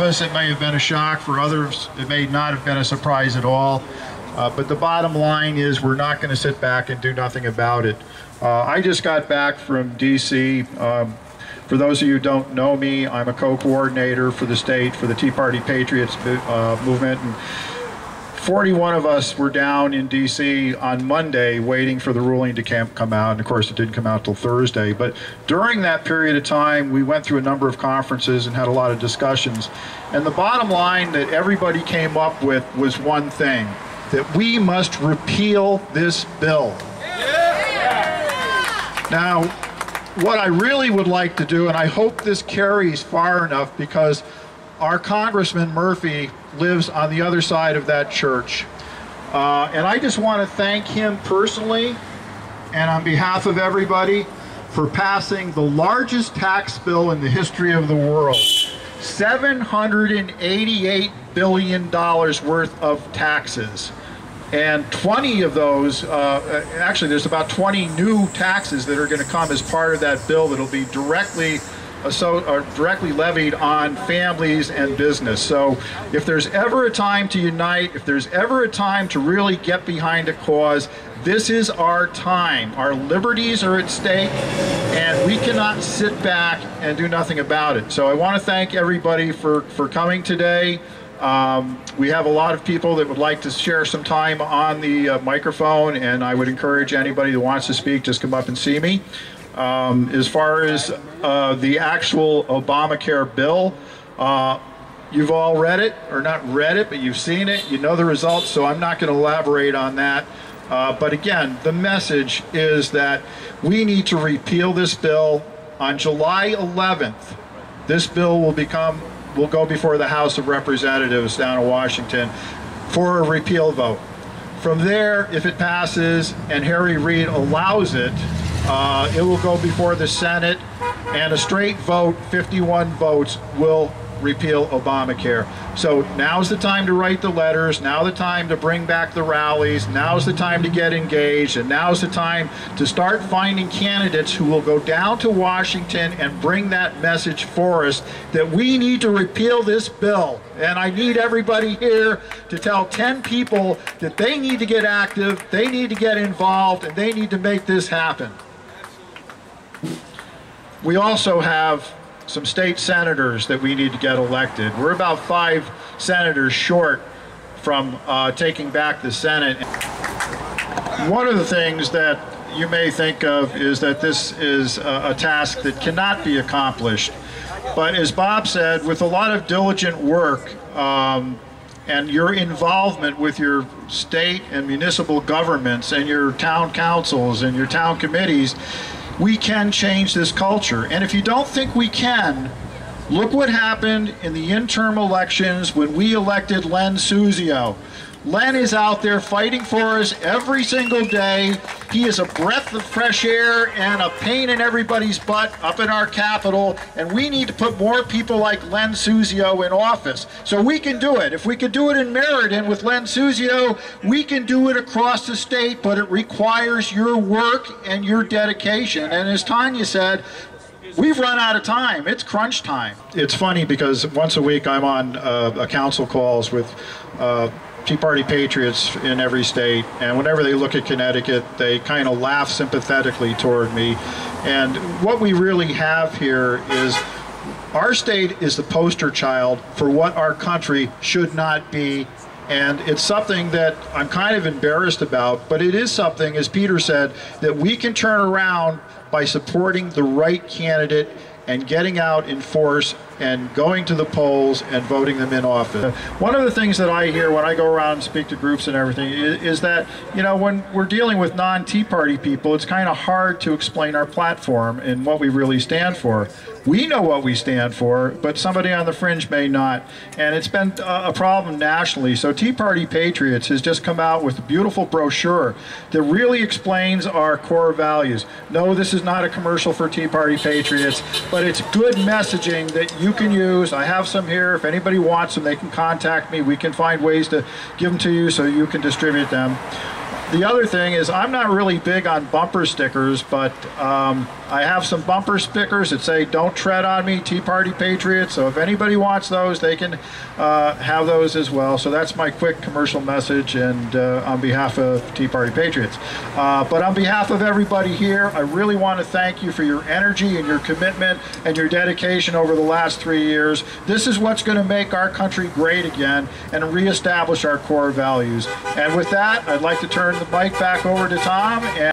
us it may have been a shock, for others it may not have been a surprise at all. But the bottom line is we're not going to sit back and do nothing about it. I just got back from DC. For those of you who don't know me, I'm a co-coordinator for the state for the Tea Party Patriots movement. And 41 of us were down in DC on Monday waiting for the ruling to come out, and of course it didn't come out till Thursday. But during that period of time, we went through a number of conferences and had a lot of discussions. And the bottom line that everybody came up with was one thing, that we must repeal this bill. Now, what I really would like to do, and I hope this carries far enough because our Congressman Murphy lives on the other side of that church. And I just want to thank him personally and on behalf of everybody for passing the largest tax bill in the history of the world. $788 billion worth of taxes. And 20 of those, actually there's about 20 new taxes that are going to come as part of that bill that will be directly levied on families and business. So if there's ever a time to unite, if there's ever a time to really get behind a cause, this is our time. Our liberties are at stake, and we cannot sit back and do nothing about it. So I want to thank everybody for coming today. We have a lot of people that would like to share some time on the microphone, and I would encourage anybody that wants to speak, just come up and see me. As far as the actual Obamacare bill, you've all read it, or not read it, but you've seen it, you know the results, so I'm not going to elaborate on that. But again, the message is that we need to repeal this bill. On July 11th, this bill will go before the House of Representatives down in Washington for a repeal vote. From there, if it passes and Harry Reid allows it, it will go before the Senate, and a straight vote, 51 votes, will repeal Obamacare. So now's the time to write the letters, now's the time to bring back the rallies, now's the time to get engaged, and now's the time to start finding candidates who will go down to Washington and bring that message for us that we need to repeal this bill. And I need everybody here to tell 10 people that they need to get active, they need to get involved, and they need to make this happen. We also have some state senators that we need to get elected. We're about 5 senators short from taking back the Senate. One of the things that you may think of is that this is a task that cannot be accomplished. But as Bob said, with a lot of diligent work and your involvement with your state and municipal governments and your town councils and your town committees, we can change this culture. And if you don't think we can, look what happened in the interim elections when we elected Len Suzio. Len is out there fighting for us every single day. He is a breath of fresh air and a pain in everybody's butt up in our Capitol, and we need to put more people like Len Suzio in office. So we can do it. If we could do it in Meriden with Len Suzio, we can do it across the state, but it requires your work and your dedication. And as Tanya said, we've run out of time. It's crunch time. It's funny because once a week I'm on council calls with Tea Party Patriots in every state, and whenever they look at Connecticut, they kind of laugh sympathetically toward me. And what we really have here is our state is the poster child for what our country should not be. And it's something that I'm kind of embarrassed about, but it is something, as Peter said, that we can turn around by supporting the right candidate and getting out in force and going to the polls and voting them in office. One of the things that I hear when I go around and speak to groups and everything is that, you know, when we're dealing with non-Tea Party people, it's kind of hard to explain our platform and what we really stand for. We know what we stand for, but somebody on the fringe may not. And it's been a problem nationally. So Tea Party Patriots has just come out with a beautiful brochure that really explains our core values. No, this is not a commercial for Tea Party Patriots, but it's good messaging that you can use. I have some here. If anybody wants them, they can contact me. We can find ways to give them to you so you can distribute them. The other thing is I'm not really big on bumper stickers, but I have some bumper stickers that say "Don't tread on me, Tea Party Patriots." So if anybody wants those, they can have those as well. So that's my quick commercial message, and on behalf of Tea Party Patriots. But on behalf of everybody here, I really want to thank you for your energy and your commitment and your dedication over the last 3 years. This is what's going to make our country great again and reestablish our core values. And with that, I'd like to turn the mic back over to Tom.